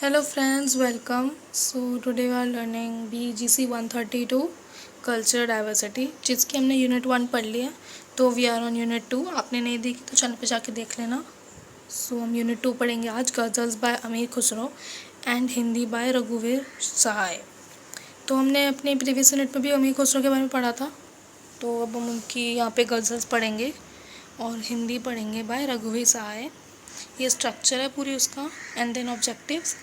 Hello friends, welcome. So today we are learning BGC 132 Cultural Diversity, जिसकी हमने unit 1 पढ़ लिया. तो वी आर ऑन यूनिट 2. आपने नहीं देखी तो चैनल पे जाके देख लेना. सो हम यूनिट 2 पढ़ेंगे आज. Ghazals by Amir Khusro and Hindi by रघुवीर सहाय. तो हमने अपने प्रीवियस यूनिट में भी अमीर खुसरो के बारे में पढ़ा था. तो अब हम उनकी यहाँ पे गज़ल्स पढ़ेंगे और हिंदी पढ़ेंगे बाय रघुवीर सहाय. ये स्ट्रक्चर है पूरी उसका. एंड देन ऑब्जेक्टिव्स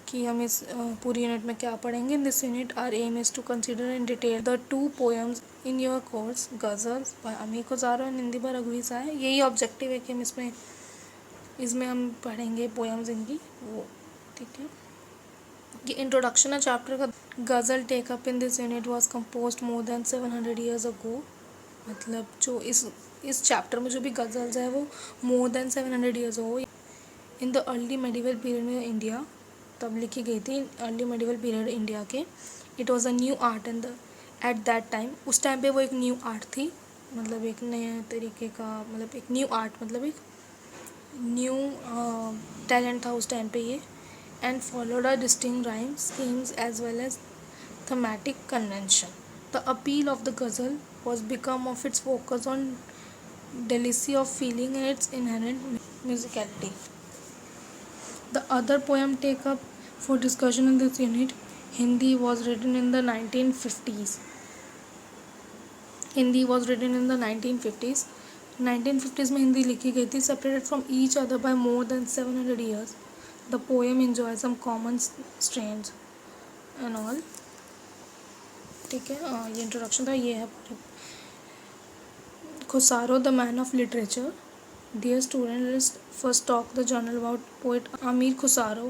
कि हम इस पूरी यूनिट में क्या पढ़ेंगे. In this unit our aim is to consider in detail the 2 poems in your course, ghazals by Amir Khusro and Hindi by रघुवीर सहाय. यही ऑब्जेक्टिव है कि हम इसमें हम पढ़ेंगे पोएम्स इनकी वो. ठीक है. ये इंट्रोडक्शन है चैप्टर का. Ghazal take up in this unit was compose more than 700 years ago. मतलब जो इस चैप्टर में जो भी गज़ल्स है वो मोर देन 700 ईयर्स हो. In the early medieval period in India, तब लिखी गई थी अर्ली मेडिवल पीरियड इंडिया के. It was a new art in the at that time. उस टाइम पे वो एक न्यू आर्ट थी. मतलब एक नए तरीके का, मतलब एक न्यू आर्ट, मतलब एक न्यू टैलेंट था उस टाइम पे ये. And followed a distinct rhyme schemes as well as thematic convention. The appeal of the ghazal was become of its focus on delicacy of feeling and its inherent musicality. The other poem take up for discussion in this unit, Hindi, was written in the 1950s. Hindi was written in the 1950s. 1950s में हिंदी लिखी गई थी. Separated from each other by more than 700 years. The poem enjoys some common strains and all. ठीक है. ये introduction था. ये है Khusaro, the man of literature. Dear student, let's first talk the journal about poet Amir Khusaro.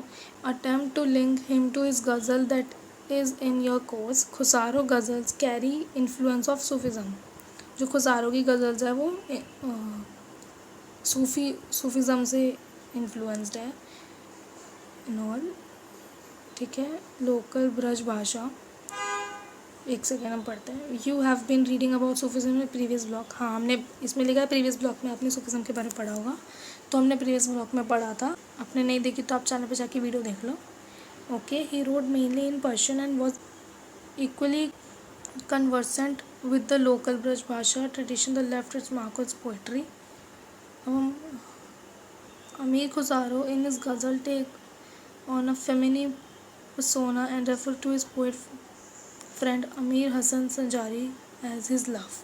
Attempt to link him to his ghazal that is in your course. Khusaro ghazals carry influence of Sufism. जो खुसारो की गज़ल्स है वो Sufism से influenced है knoll. ठीक है. Local Braj भाषा. एक सेकेंड हम पढ़ते हैं. You have been reading about Sufism in previous block. हाँ, हमने इसमें लिखा है प्रीवियस ब्लॉक में आपने सूफिज़म के बारे में पढ़ा होगा. तो हमने प्रीवियस ब्लॉक में पढ़ा था. आपने नहीं देखी तो आप चैनल पे जाके वीडियो देख लो. Okay. He wrote mainly in Persian and was equally conversant with the local Braj Bhasha tradition the left its mark its poetry. हम अमीर खुसारो इन इस ghazal take on a feminine persona and refer to his poet friend Amir Hassan Sanjari as his love.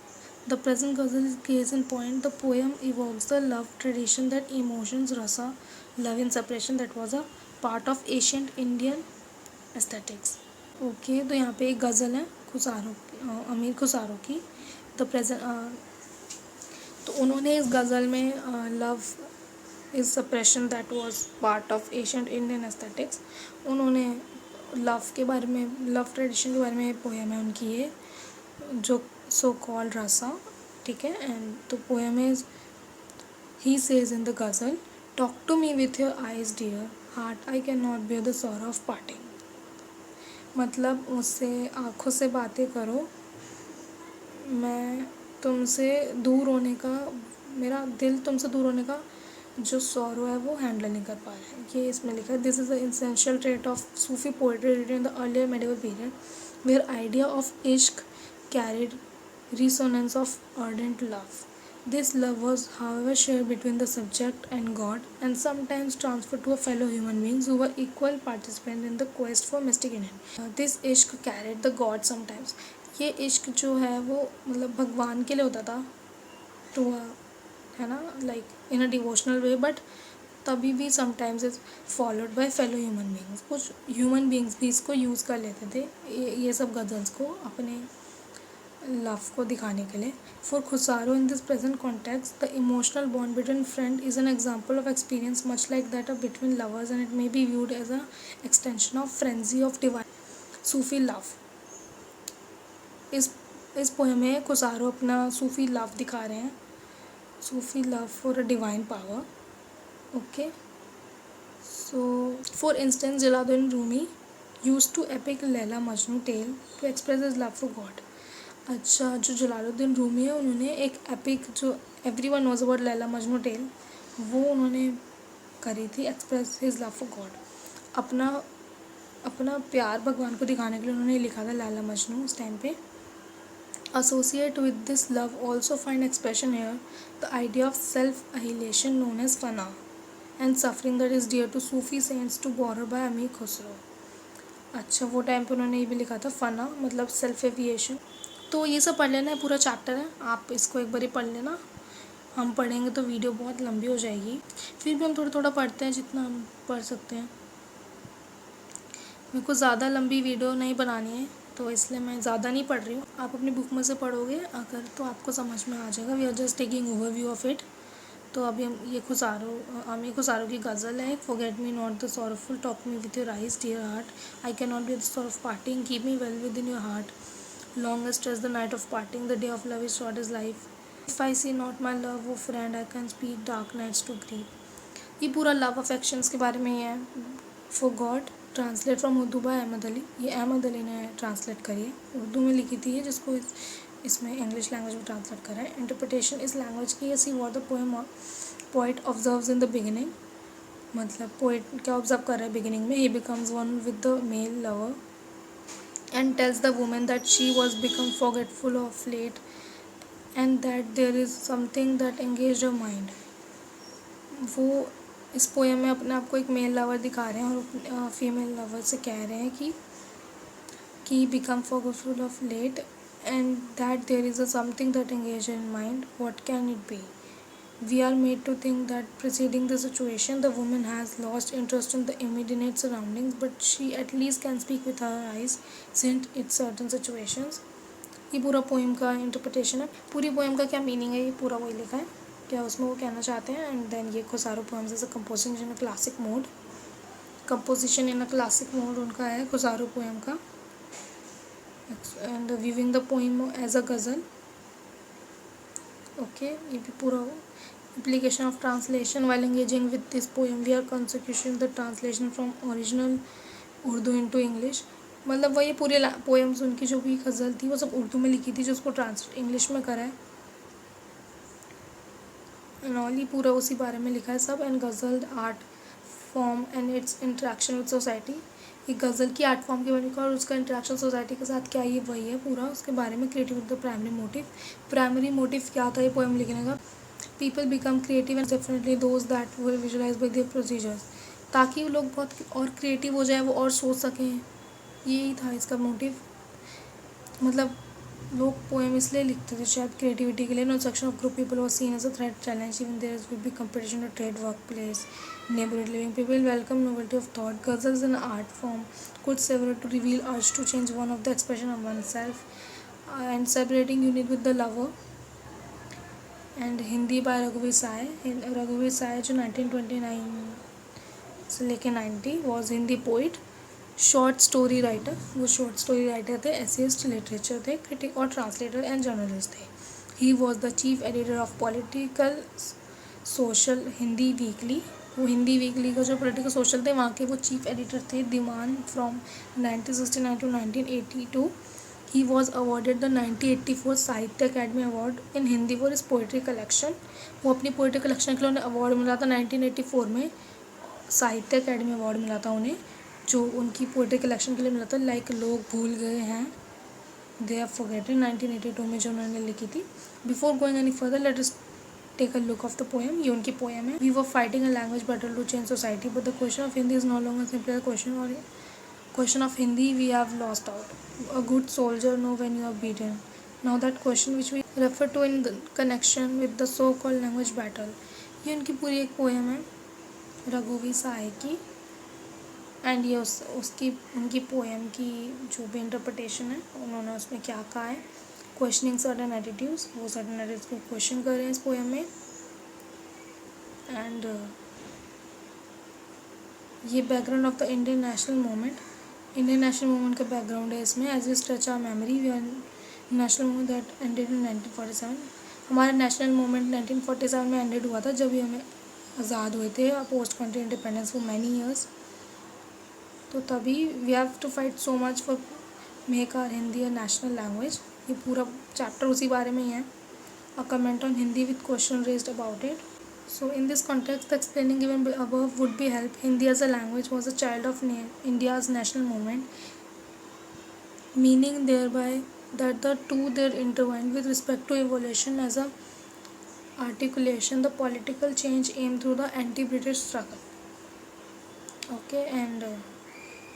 The present ghazal is case in point. The poem evokes the love tradition, that emotions, rasa, love in separation that was a part of ancient Indian aesthetics. Okay, तो यहाँ पे एक गज़ल है अमीर खुसारो की. The present. तो उन्होंने इस गज़ल में love is suppression that was part of ancient Indian aesthetics. उन्होंने लव के बारे में, लव ट्रेडिशन के बारे में पोएम है उनकी ये, जो सो कॉल्ड रसा. ठीक है. एंड तो poem is he says in the ghazal, talk to me with your eyes dear heart, I can not bear the sorrow of parting. मतलब मुझसे आँखों से बातें करो, मैं तुमसे दूर होने का, मेरा दिल तुमसे दूर होने का जो सॉरो है वो हैंडल नहीं कर पा रहा है. ये इसमें लिखा है. This is the essential trait of Sufi poetry written in the earlier medieval period where idea of ishq carried resonance of ardent love. This love was however share between the subject and God and sometimes transfer to a fellow human beings who were equal participant in the quest for mystic union. This ishq carried the God sometimes. ये इश्क जो है वो मतलब भगवान के लिए होता था, टू है ना, like in a devotional way, but तभी भी sometimes is followed by fellow human beings. कुछ ह्यूमन बींग्स भी इसको यूज़ कर लेते थे ये सब गज़ल्स को अपने लव को दिखाने के लिए. For Khusro in this present context the emotional bond between friend is an example of experience much like that of between lovers and it may be viewed as a extension of frenzy of divine Sufi love. इस poem में खुसारो अपना Sufi love दिखा रहे हैं. Sufi love for a divine power. Okay. So for instance Jalaluddin Rumi use to epic Laila Majnu tale to express his love for God. अच्छा, जो जलालुद्दीन रूमी है उन्होंने एक एपिक जो everyone knows about Laila Majnu tale वो उन्होंने करी थी express his love for God. अपना अपना प्यार भगवान को दिखाने के लिए उन्होंने लिखा था लैला मजनू उस टाइम पे. Associate with this love also find expression here the idea of self-annihilation known as fana and suffering that is dear to Sufi saints to borrow by Amir Khusro. अच्छा, वो टाइम पे उन्होंने ये भी लिखा था फना मतलब सेल्फ एविएशन. तो ये सब पढ़ लेना है, पूरा चैप्टर है, आप इसको एक बार ही पढ़ लेना. हम पढ़ेंगे तो वीडियो बहुत लंबी हो जाएगी, फिर भी हम थोड़ा थोड़ा पढ़ते हैं जितना हम पढ़ सकते हैं. मेरे को ज़्यादा लंबी वीडियो नहीं बनानी है तो इसलिए मैं ज़्यादा नहीं पढ़ रही हूँ. आप अपनी बुक में से पढ़ोगे अगर तो आपको समझ में आ जाएगा. We are just taking overview of it. तो अभी हम ये अमीर खुसारो की गज़ल है. Forget me not the sorrowful, talk me with your eyes dear heart, I can not be the sort of parting, keep me well with in your heart, longest is the night of parting, the day of love is short is life, if I see not my love woe friend I can speak dark nights to grieve. ये पूरा love affections के बारे में ही है. For God translate from Urdu by Ahmed Ali. ये अहमद अली ने translate करी है, उर्दू में लिखी थी ये, जिसको इसमें इंग्लिश लैंग्वेज में ट्रांसलेट करा है. इंटरप्रिटेशन इस लैंग्वेज की see what the poem poet observes in the beginning. मतलब पोइट क्या ऑब्जर्व कर रहा है बिगिनिंग में. He becomes one with the male lover and tells the women that she was become forgetful of late and that there is something that engage her mind. वो इस poem में अपने आप को एक मेल लवर दिखा रहे हैं और फीमेल लवर से कह रहे हैं कि become forgetful of late and that there is a something that engage in mind. What can it be? We are made to think that preceding the situation, the woman has lost interest in the immediate surroundings, but she at least can speak with her eyes, since it's certain situations. ये पूरा poem का interpretation है. पूरी poem का क्या meaning है ये पूरा वही लिखा है, क्या उसमें वो कहना चाहते हैं. एंड देन ये Khusro poems is a composition in a classic mode. Composition in a classic mode उनका है खुसारो पोएम का. And viewing the poem as a ghazal. Okay, ये भी पूरा Application of translation. While engaging with this poem, we are consecuting the translation from original Urdu into English. मतलब वही पूरे poems उनकी जो भी गज़ल थी वो सब उर्दू में लिखी थी, जो उसको ट्रांसलेट इंग्लिश में करा है. एंड ऑल ये पूरा उसी बारे में लिखा है सब. And ghazal art form and it's interaction with society. ये गज़ल की आर्ट फॉर्म के बारे में और उसका इंटरेक्शन सोसाइटी के साथ क्या, ये वही है पूरा उसके बारे में. Creative the primary motive. Primary motive क्या था ये पोएम लिखने का? People become creative and definitely those that were visualized by their procedures. ताकि वो लोग बहुत और क्रिएटिव हो जाए, वो और सोच सकें. यही था इसका मोटिव. मतलब लोग पोएम इसलिए लिखते थे शायद क्रिएटिविटी के लिए. No section of group people was seen as a threat challenge even there will be competition to trade work place neighbourhood living. People welcome novelty of thought. Ghazals in art form could serve to reveal urge to change one of the expression of oneself and separating unit with the lover. And Hindi by रघुवीर साय. रघुवीर साय जो 1929 से लेके 90 was Hindi poet, short story writer. वो short story writer थे, essayist, literature थे, critic और translator and journalist थे. He was the chief editor of political social Hindi weekly. वो हिंदी वीकली का जो पॉलिटिकल सोशल थे वहाँ के वो चीफ एडिटर थे. दीवान from 1969 to 1982. He was awarded the 1984 Sahitya Akademi award in Hindi for his poetry collection. वो अपनी पोइट्री कलेक्शन के लिए उन्हें अवार्ड मिला था 1984 में. साहित्य अकेडमी अवार्ड मिला था उन्हें जो उनकी पोइट्री कलेक्शन के लिए मिला था. लाइक लोग भूल गए हैं, दे आर फॉरगेटन, 1982 में जो उन्होंने लिखी थी. Before going any further let us take a look of the poem. ये उनकी पोएम है. We were fighting a language battle to change society but the question of Hindi is no longer simply a question of Hindi we have lost out. A good soldier know when you are beaten. Now that question which we refer to in the connection with the so-called language battle. ये उनकी पूरी एक poem है रघुवीर साय की. And ये उसकी उनकी पोएम की जो भी इंटरप्रिटेशन है उन्होंने उसमें क्या कहा है. Questioning certain attitudes. वो सर्टन एटीट्यूड्स को क्वेश्चन कर रहे हैं इस पोएम में. एंड ये background of the Indian national movement. Indian national movement का बैकग्राउंड है इसमें. As we stretch our memory we are national movement that ended in 1947. हमारा नेशनल मूवमेंट 1947 में एंडेड हुआ था जब भी हमें आज़ाद हुए थे post country independence for many years. तो तभी we have to fight so much for make our Hindi a national language. ये पूरा चैप्टर उसी बारे में ही है. A comment on Hindi with question raised about it. So in this context, the explaining given above would be help. Hindi as a language was a child of India's national movement, meaning thereby that the two there intertwined with respect to evolution as a articulation, the political change aimed through the anti-British struggle. Okay, and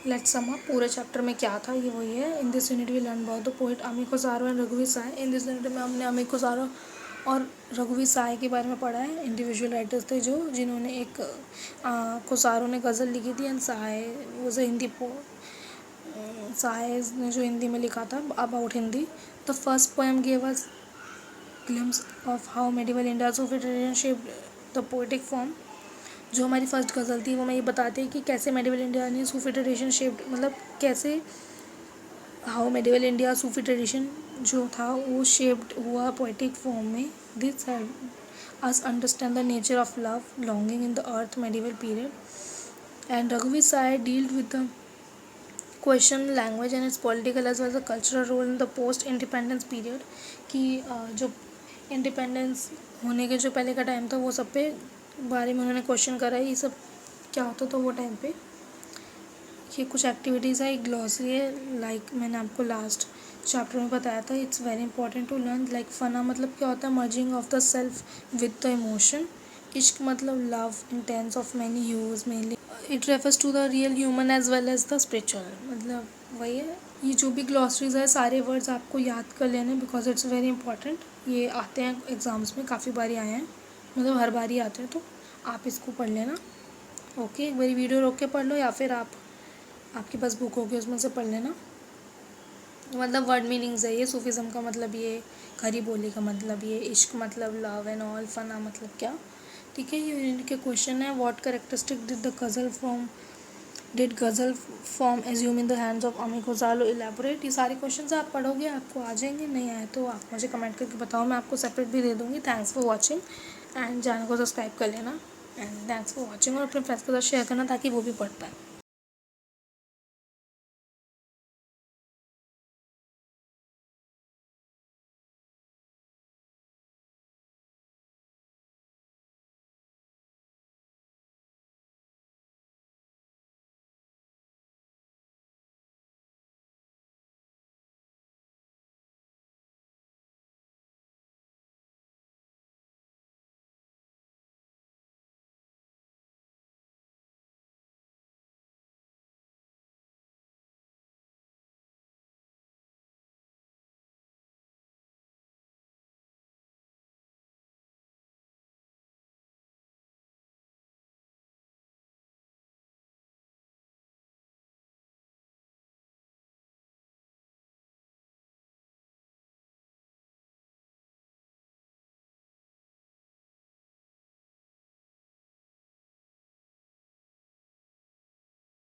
let's sum up. पूरे chapter में क्या था ये वही है. In this unit we learned about the poet Ami Kozaro and Raghuveer Sai. In this unit में हमने अमी कोसारो और रघुवीर साय के बारे में पढ़ा है. इंडिविजुअल राइटर्स थे जिन्होंने एक कोसारो ने गज़ल लिखी थी and Sai was a Hindi Sai ने जो हिंदी में लिखा था about Hindi. The first poem gave us glimpse of how medieval India Sufi tradition shaped the poetic form. जो हमारी फर्स्ट गज़ल थी वो मैं ये बताती है कि कैसे मेडिवल इंडिया ने सूफी ट्रेडिशन शेप्ड, मतलब कैसे how medieval India Sufi tradition जो था वो शेप्ड हुआ पोएटिक फॉर्म में. This help us understand the nature of love longing in the earth medieval period. And रघुवीर Sahay dealt with the question language and its political as well as the cultural role in the post independence period. कि जो independence होने के जो पहले का time था वो सब पे बारे में उन्होंने क्वेश्चन करा है. ये सब क्या होता था वो टाइम पे. ये कुछ एक्टिविटीज़ है. एक ग्लॉसरी है लाइक मैंने आपको लास्ट चैप्टर में बताया था. It's very important to learn. Like fana मतलब क्या होता है, merging of the self with the emotion. इश्क मतलब love intense of many hues mainly. It refers to the real human as well as the spiritual. मतलब वही है. ये जो भी ग्लॉसरीज है सारे वर्ड्स आपको याद कर लेने बिकॉज इट्स वेरी इंपॉर्टेंट. ये आते हैं एग्ज़ाम्स में, काफ़ी बारी आए हैं, मतलब हर बार ही आते हैं, तो आप इसको पढ़ लेना. ओके, एक बारी वीडियो रोक के पढ़ लो या फिर आपके पास बुक होगी उसमें से पढ़ लेना. मतलब वर्ड मीनिंग्स है ये. सूफिज़म का मतलब ये, खरी बोली का मतलब ये, इश्क मतलब लव एंड ऑल, फना मतलब क्या. ठीक है, ये यूनिट के क्वेश्चन है. What characteristic did ghazal form assume in the hands of अमी कोसारो इलेबोरेट. ये सारे क्वेश्चन आप पढ़ोगे आपको आ जाएंगे. नहीं आए तो आप मुझे कमेंट करके बताओ, मैं आपको सेपरेट भी दे दूँगी. Thanks for watching and channel को सब्सक्राइब कर लेना. And thanks for watching. और अपने फ्रेंड्स के साथ शेयर करना ताकि वो भी पढ़ पाए.